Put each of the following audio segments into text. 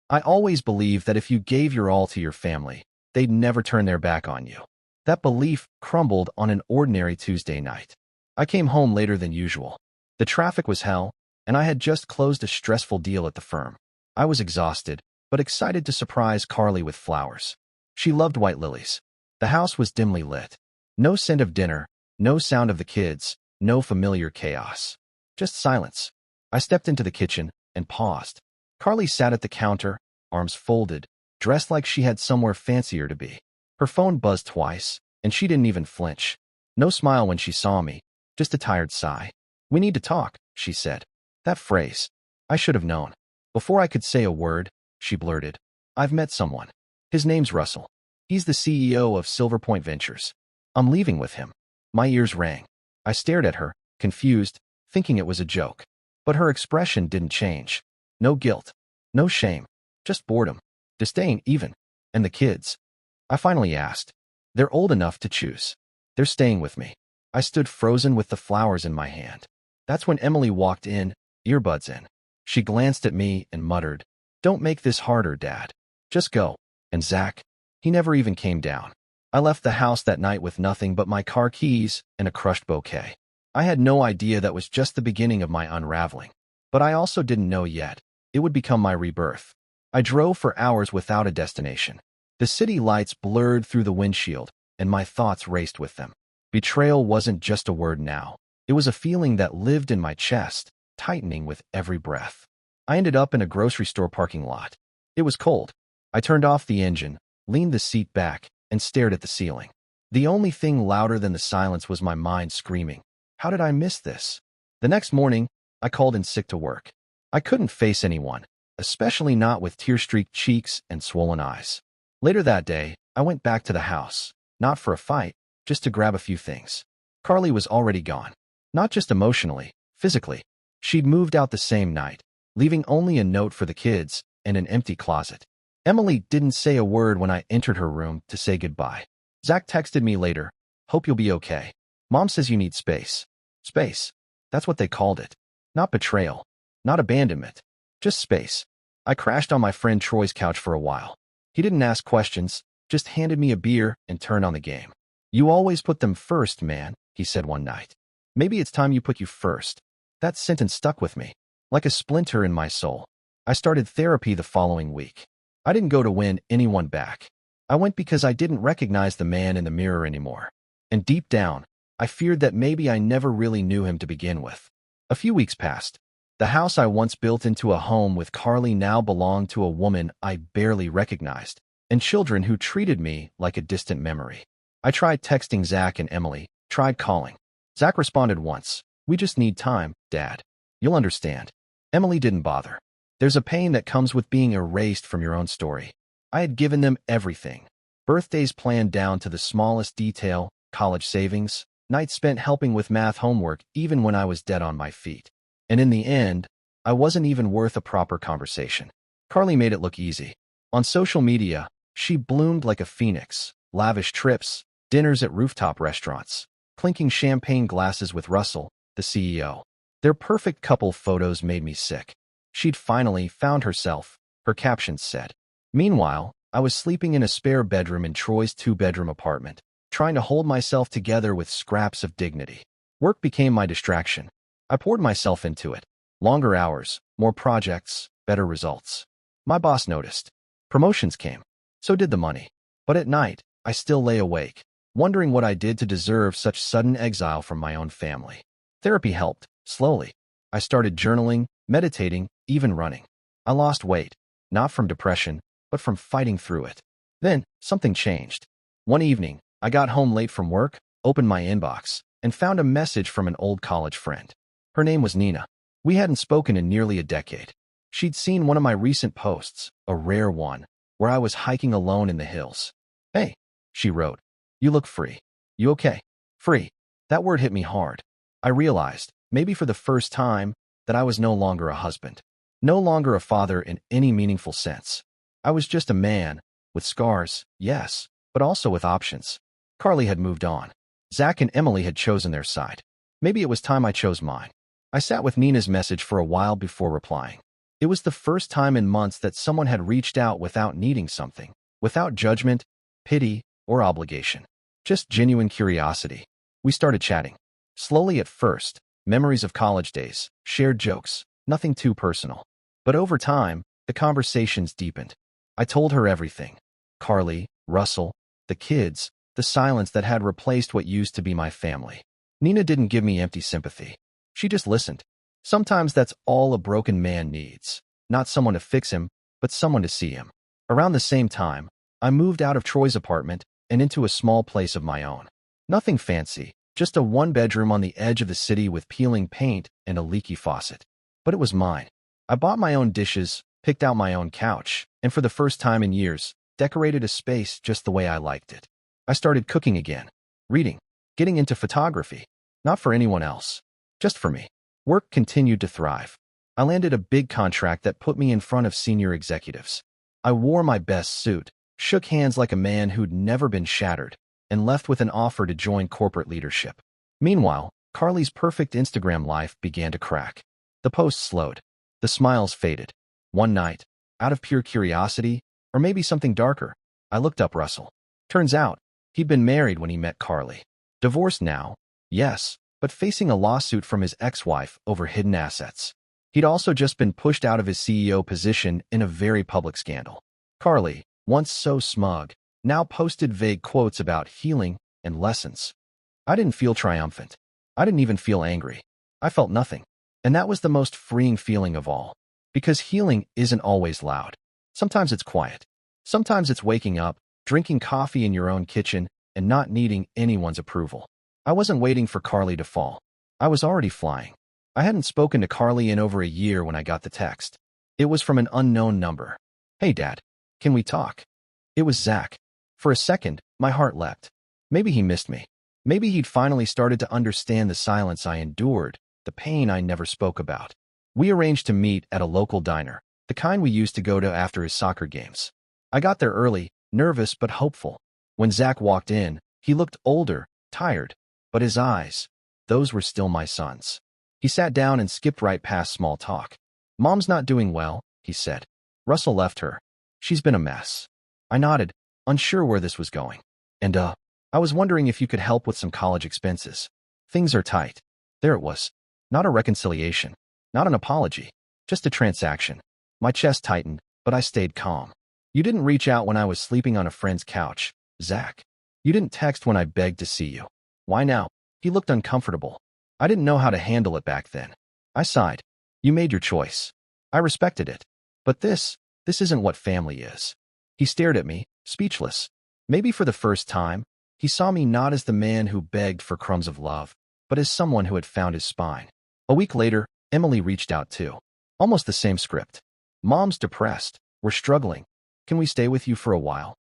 I always believed that if you gave your all to your family, they'd never turn their back on you. That belief crumbled on an ordinary Tuesday night. I came home later than usual. The traffic was hell, and I had just closed a stressful deal at the firm. I was exhausted, but excited to surprise Carly with flowers. She loved white lilies. The house was dimly lit. No scent of dinner, no sound of the kids, no familiar chaos. Just silence. I stepped into the kitchen and paused. Carly sat at the counter, arms folded, dressed like she had somewhere fancier to be. Her phone buzzed twice, and she didn't even flinch. No smile when she saw me, just a tired sigh. "We need to talk," she said. That phrase. I should have known. Before I could say a word, she blurted, "I've met someone. His name's Russell. He's the CEO of Silver Point Ventures. I'm leaving with him." My ears rang. I stared at her, confused, thinking it was a joke. But her expression didn't change. No guilt. No shame. Just boredom. Disdain even. And the kids? I finally asked. "They're old enough to choose. They're staying with me." I stood frozen with the flowers in my hand. That's when Emily walked in, earbuds in. She glanced at me and muttered, "Don't make this harder, Dad. Just go." And Zach? He never even came down. I left the house that night with nothing but my car keys and a crushed bouquet. I had no idea that was just the beginning of my unraveling. But I also didn't know yet. It would become my rebirth. I drove for hours without a destination. The city lights blurred through the windshield, and my thoughts raced with them. Betrayal wasn't just a word now. It was a feeling that lived in my chest, tightening with every breath. I ended up in a grocery store parking lot. It was cold. I turned off the engine, leaned the seat back, and stared at the ceiling. The only thing louder than the silence was my mind screaming, "How did I miss this?" The next morning, I called in sick to work. I couldn't face anyone, especially not with tear-streaked cheeks and swollen eyes. Later that day, I went back to the house, not for a fight, just to grab a few things. Carly was already gone. Not just emotionally, physically. She'd moved out the same night, leaving only a note for the kids and an empty closet. Emily didn't say a word when I entered her room to say goodbye. Zach texted me later, "Hope you'll be okay. Mom says you need space." Space. That's what they called it. Not betrayal. Not abandonment. Just space. I crashed on my friend Troy's couch for a while. He didn't ask questions, just handed me a beer and turned on the game. "You always put them first, man," he said one night. "Maybe it's time you put you first." That sentence stuck with me, like a splinter in my soul. I started therapy the following week. I didn't go to win anyone back. I went because I didn't recognize the man in the mirror anymore. And deep down, I feared that maybe I never really knew him to begin with. A few weeks passed. The house I once built into a home with Carly now belonged to a woman I barely recognized, and children who treated me like a distant memory. I tried texting Zach and Emily, tried calling. Zach responded once, "We just need time, Dad. You'll understand." Emily didn't bother. There's a pain that comes with being erased from your own story. I had given them everything. Birthdays planned down to the smallest detail, college savings, nights spent helping with math homework even when I was dead on my feet. And in the end, I wasn't even worth a proper conversation. Carly made it look easy. On social media, she bloomed like a phoenix. Lavish trips, dinners at rooftop restaurants, clinking champagne glasses with Russell, the CEO. Their perfect couple photos made me sick. She'd finally found herself, her captions said. Meanwhile, I was sleeping in a spare bedroom in Troy's two-bedroom apartment, trying to hold myself together with scraps of dignity. Work became my distraction. I poured myself into it. Longer hours, more projects, better results. My boss noticed. Promotions came. So did the money. But at night, I still lay awake, wondering what I did to deserve such sudden exile from my own family. Therapy helped, slowly. I started journaling, meditating, even running. I lost weight, not from depression, but from fighting through it. Then, something changed. One evening, I got home late from work, opened my inbox, and found a message from an old college friend. Her name was Nina. We hadn't spoken in nearly a decade. She'd seen one of my recent posts, a rare one, where I was hiking alone in the hills. "Hey," she wrote, "you look free. You okay?" Free. That word hit me hard. I realized, maybe for the first time, that I was no longer a husband. No longer a father in any meaningful sense. I was just a man, with scars, yes, but also with options. Carly had moved on. Zach and Emily had chosen their side. Maybe it was time I chose mine. I sat with Nina's message for a while before replying. It was the first time in months that someone had reached out without needing something, without judgment, pity, or obligation. Just genuine curiosity. We started chatting. Slowly at first, memories of college days, shared jokes, nothing too personal. But over time, the conversations deepened. I told her everything. Carly, Russell, the kids, the silence that had replaced what used to be my family. Nina didn't give me empty sympathy. She just listened. Sometimes that's all a broken man needs. Not someone to fix him, but someone to see him. Around the same time, I moved out of Troy's apartment and into a small place of my own. Nothing fancy, just a one-bedroom on the edge of the city with peeling paint and a leaky faucet. But it was mine. I bought my own dishes, picked out my own couch, and for the first time in years, decorated a space just the way I liked it. I started cooking again, reading, getting into photography. Not for anyone else, just for me. Work continued to thrive. I landed a big contract that put me in front of senior executives. I wore my best suit, shook hands like a man who'd never been shattered, and left with an offer to join corporate leadership. Meanwhile, Carly's perfect Instagram life began to crack. The posts slowed. The smiles faded. One night, out of pure curiosity, or maybe something darker, I looked up Russell. Turns out, he'd been married when he met Carly. Divorced now, yes, but facing a lawsuit from his ex-wife over hidden assets. He'd also just been pushed out of his CEO position in a very public scandal. Carly, once so smug, now posted vague quotes about healing and lessons. I didn't feel triumphant. I didn't even feel angry. I felt nothing. And that was the most freeing feeling of all. Because healing isn't always loud. Sometimes it's quiet. Sometimes it's waking up, drinking coffee in your own kitchen, and not needing anyone's approval. I wasn't waiting for Carly to fall. I was already flying. I hadn't spoken to Carly in over a year when I got the text. It was from an unknown number. "Hey, Dad, can we talk?" It was Zach. For a second, my heart leapt. Maybe he missed me. Maybe he'd finally started to understand the silence I endured, the pain I never spoke about. We arranged to meet at a local diner, the kind we used to go to after his soccer games. I got there early, nervous but hopeful. When Zach walked in, he looked older, tired, but his eyes, those were still my son's. He sat down and skipped right past small talk. "Mom's not doing well," he said. "Russell left her. She's been a mess." I nodded, unsure where this was going. "And, I was wondering if you could help with some college expenses. Things are tight." There it was. Not a reconciliation. Not an apology. Just a transaction. My chest tightened, but I stayed calm. "You didn't reach out when I was sleeping on a friend's couch, Zach. You didn't text when I begged to see you. Why now?" He looked uncomfortable. I didn't know how to handle it back then. I sighed. "You made your choice. I respected it. But this isn't what family is." He stared at me, speechless. Maybe for the first time, he saw me not as the man who begged for crumbs of love, but as someone who had found his spine. A week later, Emily reached out too. Almost the same script. "Mom's depressed. We're struggling. Can we stay with you for a while?"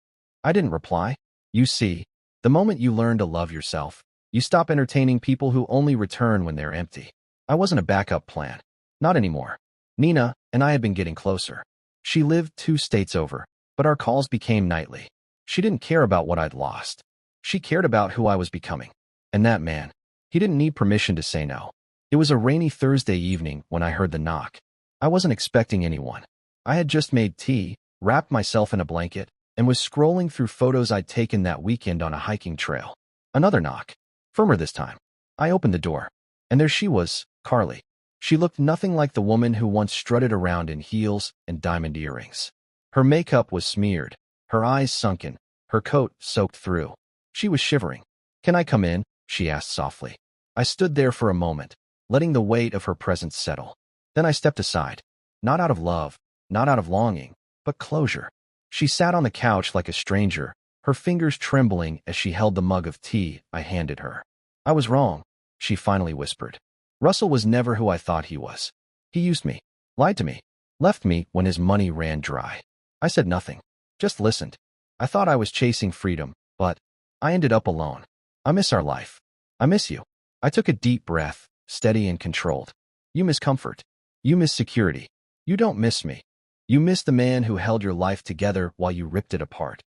I didn't reply. You see, the moment you learn to love yourself, you stop entertaining people who only return when they're empty. I wasn't a backup plan. Not anymore. Nina and I had been getting closer. She lived 2 states over, but our calls became nightly. She didn't care about what I'd lost. She cared about who I was becoming. And that man, he didn't need permission to say no. It was a rainy Thursday evening when I heard the knock. I wasn't expecting anyone. I had just made tea, wrapped myself in a blanket, and was scrolling through photos I'd taken that weekend on a hiking trail. Another knock. Firmer this time. I opened the door. And there she was, Carly. She looked nothing like the woman who once strutted around in heels and diamond earrings. Her makeup was smeared, her eyes sunken, her coat soaked through. She was shivering. "Can I come in?" she asked softly. I stood there for a moment, letting the weight of her presence settle. Then I stepped aside. Not out of love, not out of longing, but closure. She sat on the couch like a stranger, her fingers trembling as she held the mug of tea I handed her. "I was wrong," she finally whispered. "Russell was never who I thought he was. He used me, lied to me, left me when his money ran dry." I said nothing, just listened. I thought I was chasing freedom, but I ended up alone. I miss our life. I miss you. I took a deep breath, steady and controlled. You miss comfort. You miss security. You don't miss me. You miss the man who held your life together while you ripped it apart.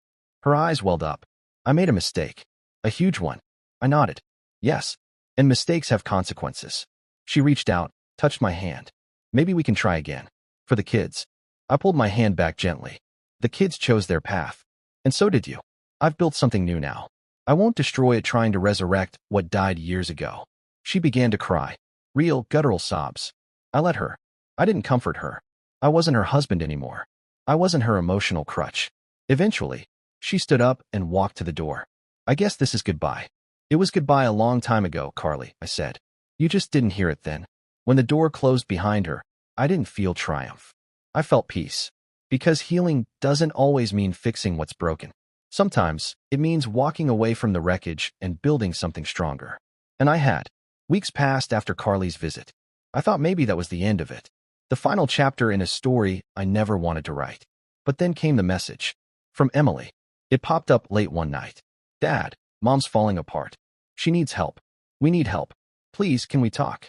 Her eyes welled up. "I made a mistake. A huge one." I nodded. "Yes. And mistakes have consequences." She reached out, touched my hand. "Maybe we can try again. For the kids. I pulled my hand back gently. The kids chose their path. And so did you. I've built something new now. I won't destroy it trying to resurrect what died years ago. She began to cry. Real, guttural sobs. I let her. I didn't comfort her. I wasn't her husband anymore. I wasn't her emotional crutch. Eventually, she stood up and walked to the door. I guess this is goodbye. It was goodbye a long time ago, Carly, I said. You just didn't hear it then. When the door closed behind her, I didn't feel triumph. I felt peace. Because healing doesn't always mean fixing what's broken. Sometimes, it means walking away from the wreckage and building something stronger. And I had. Weeks passed after Carly's visit. I thought maybe that was the end of it. The final chapter in a story I never wanted to write. But then came the message. From Emily. It popped up late one night. Dad, Mom's falling apart. She needs help. We need help. Please, can we talk?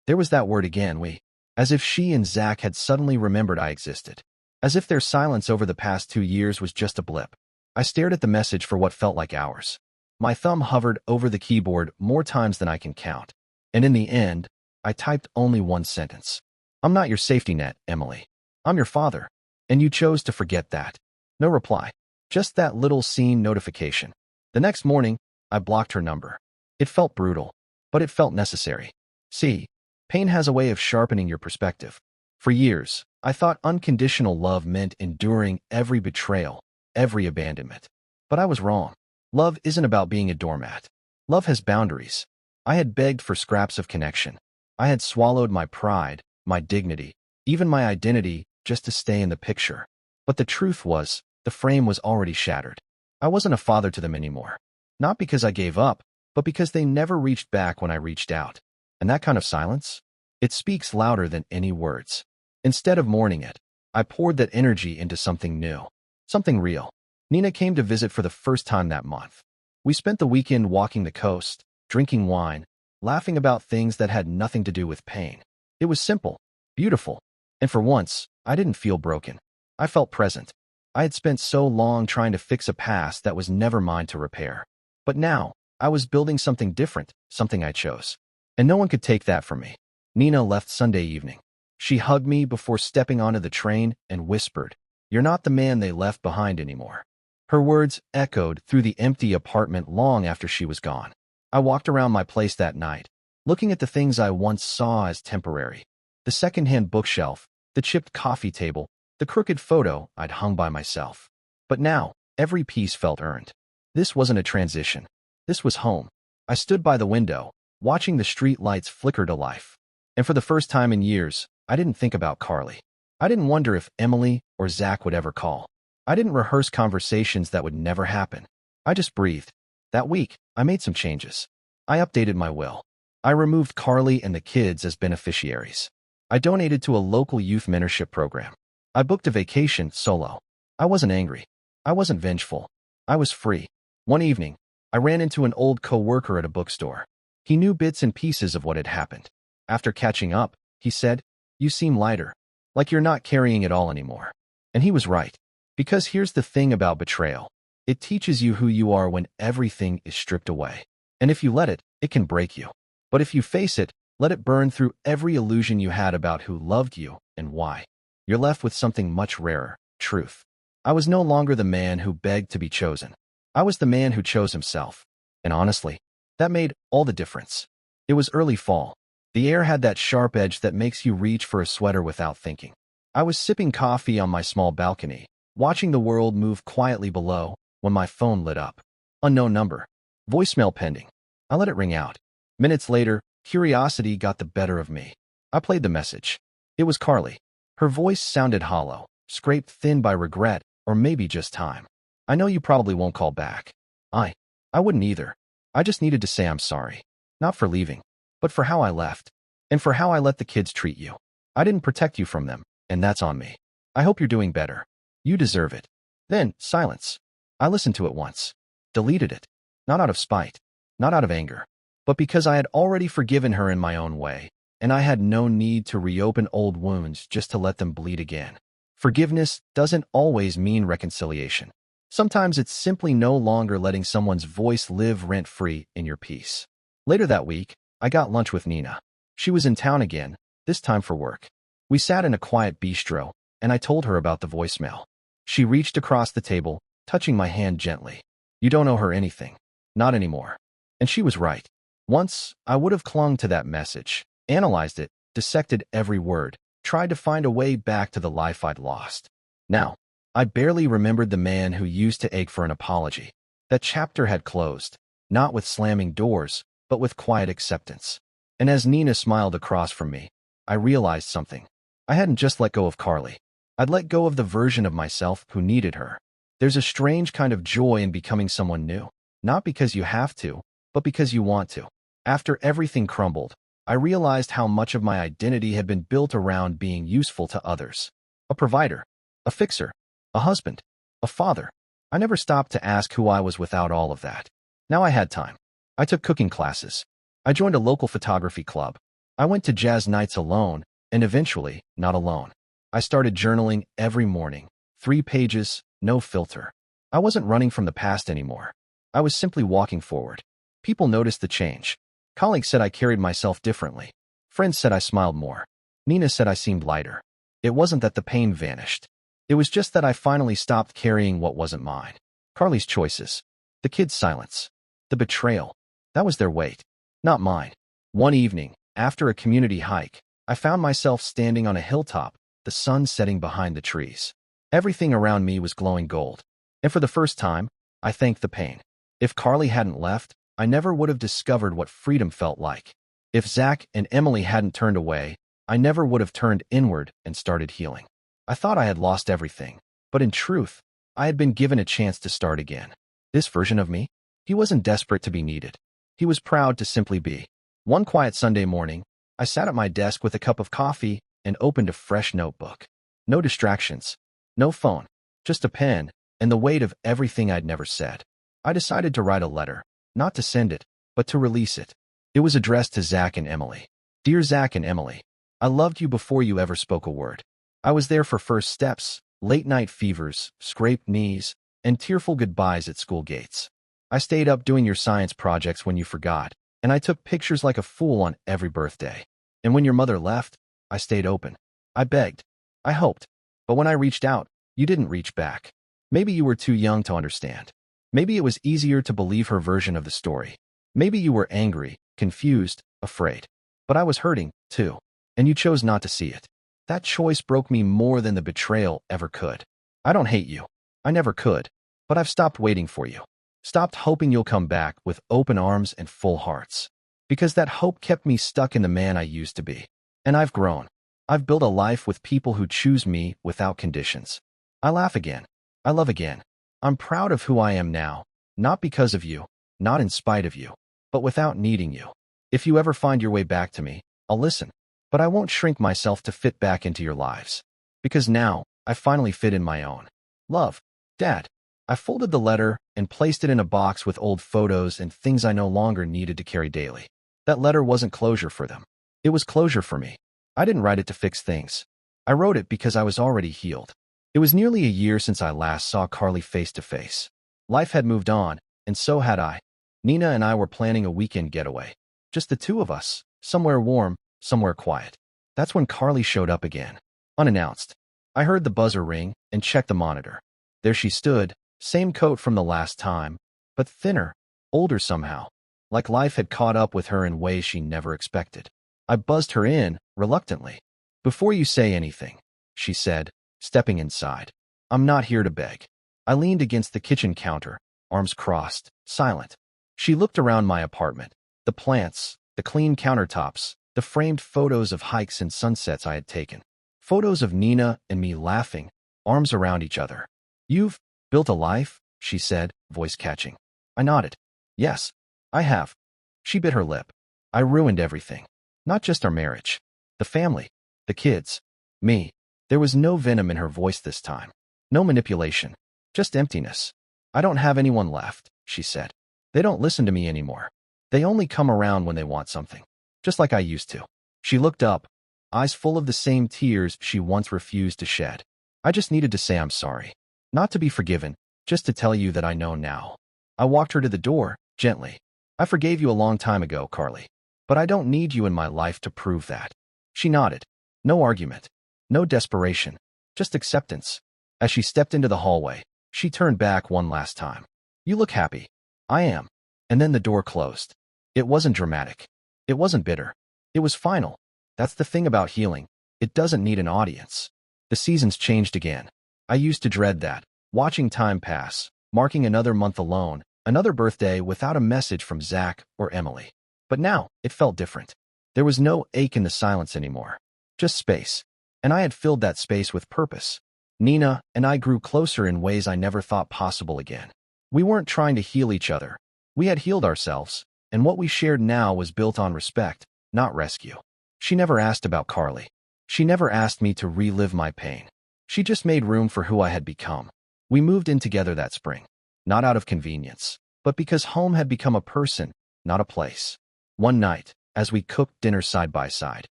There was that word again, we. As if she and Zach had suddenly remembered I existed. As if their silence over the past 2 years was just a blip. I stared at the message for what felt like hours. My thumb hovered over the keyboard more times than I can count. And in the end, I typed only one sentence. I'm not your safety net, Emily. I'm your father. And you chose to forget that. No reply. Just that little seen notification. The next morning, I blocked her number. It felt brutal, but it felt necessary. See, pain has a way of sharpening your perspective. For years, I thought unconditional love meant enduring every betrayal, every abandonment. But I was wrong. Love isn't about being a doormat. Love has boundaries. I had begged for scraps of connection. I had swallowed my pride, my dignity, even my identity just to stay in the picture. But the truth was, the frame was already shattered. I wasn't a father to them anymore. Not because I gave up, but because they never reached back when I reached out. And that kind of silence? It speaks louder than any words. Instead of mourning it, I poured that energy into something new. Something real. Nina came to visit for the first time that month. We spent the weekend walking the coast, drinking wine, laughing about things that had nothing to do with pain. It was simple, beautiful, and for once, I didn't feel broken. I felt present. I had spent so long trying to fix a past that was never mine to repair. But now, I was building something different, something I chose. And no one could take that from me. Nina left Sunday evening. She hugged me before stepping onto the train and whispered, "You're not the man they left behind anymore." Her words echoed through the empty apartment long after she was gone. I walked around my place that night, looking at the things I once saw as temporary. The secondhand bookshelf, the chipped coffee table, the crooked photo I'd hung by myself. But now, every piece felt earned. This wasn't a transition. This was home. I stood by the window, watching the street lights flicker to life. And for the first time in years, I didn't think about Carly. I didn't wonder if Emily or Zach would ever call. I didn't rehearse conversations that would never happen. I just breathed. That week, I made some changes. I updated my will. I removed Carly and the kids as beneficiaries. I donated to a local youth mentorship program. I booked a vacation solo. I wasn't angry. I wasn't vengeful. I was free. One evening, I ran into an old coworker at a bookstore. He knew bits and pieces of what had happened. After catching up, he said, "You seem lighter, like you're not carrying it all anymore." And he was right. Because here's the thing about betrayal. It teaches you who you are when everything is stripped away. And if you let it, it can break you. But if you face it, let it burn through every illusion you had about who loved you and why. You're left with something much rarer, truth. I was no longer the man who begged to be chosen. I was the man who chose himself. And honestly, that made all the difference. It was early fall. The air had that sharp edge that makes you reach for a sweater without thinking. I was sipping coffee on my small balcony, watching the world move quietly below, when my phone lit up. Unknown number. Voicemail pending. I let it ring out. Minutes later, curiosity got the better of me. I played the message. It was Carly. Her voice sounded hollow, scraped thin by regret, or maybe just time. "I know you probably won't call back." I wouldn't either. I just needed to say I'm sorry. Not for leaving, but for how I left. And for how I let the kids treat you. I didn't protect you from them, and that's on me. I hope you're doing better. You deserve it. Then, silence. I listened to it once. Deleted it. Not out of spite. Not out of anger. But because I had already forgiven her in my own way, and I had no need to reopen old wounds just to let them bleed again. Forgiveness doesn't always mean reconciliation. Sometimes it's simply no longer letting someone's voice live rent-free in your peace. Later that week, I got lunch with Nina. She was in town again, this time for work. We sat in a quiet bistro, and I told her about the voicemail. She reached across the table, touching my hand gently. You don't owe her anything. Not anymore. And she was right. Once, I would have clung to that message, analyzed it, dissected every word, tried to find a way back to the life I'd lost. Now, I barely remembered the man who used to ache for an apology. That chapter had closed, not with slamming doors, but with quiet acceptance. And as Nina smiled across from me, I realized something. I hadn't just let go of Carly. I'd let go of the version of myself who needed her. There's a strange kind of joy in becoming someone new, not because you have to, but because you want to. After everything crumbled, I realized how much of my identity had been built around being useful to others. A provider, a fixer, a husband, a father. I never stopped to ask who I was without all of that. Now I had time. I took cooking classes. I joined a local photography club. I went to jazz nights alone, and eventually, not alone. I started journaling every morning. 3 pages, no filter. I wasn't running from the past anymore. I was simply walking forward. People noticed the change. Colleagues said I carried myself differently. Friends said I smiled more. Nina said I seemed lighter. It wasn't that the pain vanished. It was just that I finally stopped carrying what wasn't mine. Carly's choices. The kids' silence. The betrayal. That was their weight, not mine. One evening, after a community hike, I found myself standing on a hilltop, the sun setting behind the trees. Everything around me was glowing gold. And for the first time, I thanked the pain. If Carly hadn't left, I never would have discovered what freedom felt like. If Zach and Emily hadn't turned away, I never would have turned inward and started healing. I thought I had lost everything, but in truth, I had been given a chance to start again. This version of me? He wasn't desperate to be needed. He was proud to simply be. One quiet Sunday morning, I sat at my desk with a cup of coffee and opened a fresh notebook. No distractions, no phone, just a pen and the weight of everything I'd never said. I decided to write a letter, not to send it, but to release it. It was addressed to Zach and Emily. Dear Zach and Emily, I loved you before you ever spoke a word. I was there for first steps, late-night fevers, scraped knees, and tearful goodbyes at school gates. I stayed up doing your science projects when you forgot, and I took pictures like a fool on every birthday. And when your mother left, I stayed open. I begged. I hoped. But when I reached out, you didn't reach back. Maybe you were too young to understand. Maybe it was easier to believe her version of the story. Maybe you were angry, confused, afraid. But I was hurting, too. And you chose not to see it. That choice broke me more than the betrayal ever could. I don't hate you. I never could. But I've stopped waiting for you. Stopped hoping you'll come back with open arms and full hearts. Because that hope kept me stuck in the man I used to be. And I've grown. I've built a life with people who choose me without conditions. I laugh again. I love again. I'm proud of who I am now, not because of you, not in spite of you, but without needing you. If you ever find your way back to me, I'll listen. But I won't shrink myself to fit back into your lives. Because now, I finally fit in my own. Love, Dad. I folded the letter and placed it in a box with old photos and things I no longer needed to carry daily. That letter wasn't closure for them. It was closure for me. I didn't write it to fix things. I wrote it because I was already healed. It was nearly a year since I last saw Carly face to face. Life had moved on, and so had I. Nina and I were planning a weekend getaway. Just the two of us, somewhere warm, somewhere quiet. That's when Carly showed up again, unannounced. I heard the buzzer ring and checked the monitor. There she stood, same coat from the last time, but thinner, older somehow, like life had caught up with her in ways she never expected. I buzzed her in, reluctantly. Before you say anything, she said, stepping inside. I'm not here to beg. I leaned against the kitchen counter, arms crossed, silent. She looked around my apartment, the plants, the clean countertops, the framed photos of hikes and sunsets I had taken. Photos of Nina and me laughing, arms around each other. You've built a life, she said, voice catching. I nodded. Yes, I have. She bit her lip. I ruined everything. Not just our marriage. The family. The kids. Me. There was no venom in her voice this time. No manipulation. Just emptiness. I don't have anyone left, she said. They don't listen to me anymore. They only come around when they want something. Just like I used to. She looked up, eyes full of the same tears she once refused to shed. I just needed to say I'm sorry. Not to be forgiven, just to tell you that I know now. I walked her to the door, gently. I forgave you a long time ago, Carly. But I don't need you in my life to prove that. She nodded. No argument. No desperation, just acceptance. As she stepped into the hallway, she turned back one last time. "You look happy." "I am." And then the door closed. It wasn't dramatic. It wasn't bitter. It was final. That's the thing about healing. It doesn't need an audience. The seasons changed again. I used to dread that, watching time pass, marking another month alone, another birthday without a message from Zach or Emily. But now, it felt different. There was no ache in the silence anymore. Just space. And I had filled that space with purpose. Nina and I grew closer in ways I never thought possible again. We weren't trying to heal each other. We had healed ourselves, and what we shared now was built on respect, not rescue. She never asked about Carly. She never asked me to relive my pain. She just made room for who I had become. We moved in together that spring, not out of convenience, but because home had become a person, not a place. One night, as we cooked dinner side by side,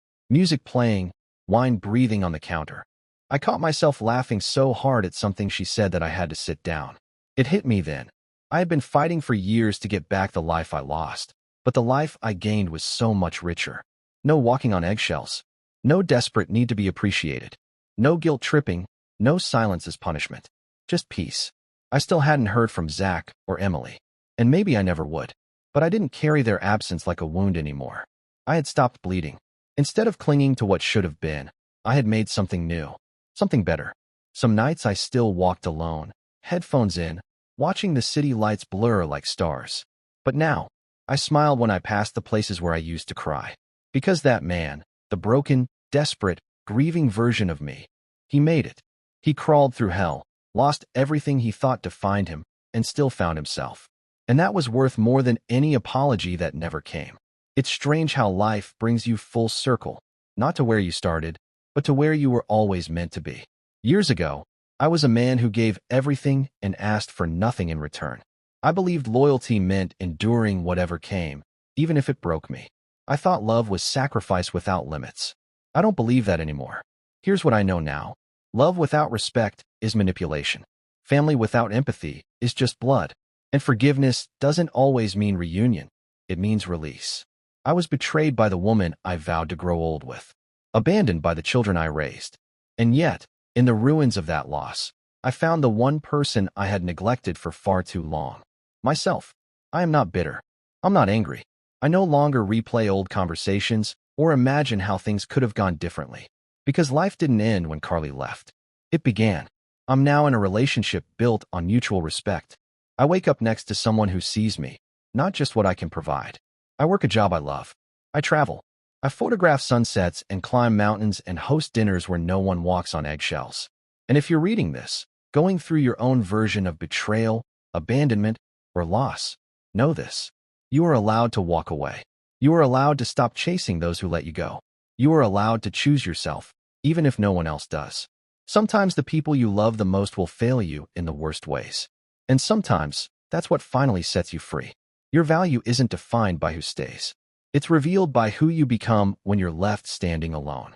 music playing, wine breathing on the counter, I caught myself laughing so hard at something she said that I had to sit down. It hit me then. I had been fighting for years to get back the life I lost, but the life I gained was so much richer. No walking on eggshells. No desperate need to be appreciated. No guilt tripping. No silence as punishment. Just peace. I still hadn't heard from Zach or Emily, and maybe I never would, but I didn't carry their absence like a wound anymore. I had stopped bleeding. Instead of clinging to what should have been, I had made something new, something better. Some nights I still walked alone, headphones in, watching the city lights blur like stars. But now, I smiled when I passed the places where I used to cry. Because that man, the broken, desperate, grieving version of me, he made it. He crawled through hell, lost everything he thought defined him, and still found himself. And that was worth more than any apology that never came. It's strange how life brings you full circle, not to where you started, but to where you were always meant to be. Years ago, I was a man who gave everything and asked for nothing in return. I believed loyalty meant enduring whatever came, even if it broke me. I thought love was sacrifice without limits. I don't believe that anymore. Here's what I know now. Love without respect is manipulation. Family without empathy is just blood. And forgiveness doesn't always mean reunion. It means release. I was betrayed by the woman I vowed to grow old with, abandoned by the children I raised. And yet, in the ruins of that loss, I found the one person I had neglected for far too long. Myself. I am not bitter. I'm not angry. I no longer replay old conversations or imagine how things could have gone differently. Because life didn't end when Carly left. It began. I'm now in a relationship built on mutual respect. I wake up next to someone who sees me, not just what I can provide. I work a job I love. I travel. I photograph sunsets and climb mountains and host dinners where no one walks on eggshells. And if you're reading this, going through your own version of betrayal, abandonment, or loss, know this. You are allowed to walk away. You are allowed to stop chasing those who let you go. You are allowed to choose yourself, even if no one else does. Sometimes the people you love the most will fail you in the worst ways. And sometimes, that's what finally sets you free. Your value isn't defined by who stays. It's revealed by who you become when you're left standing alone.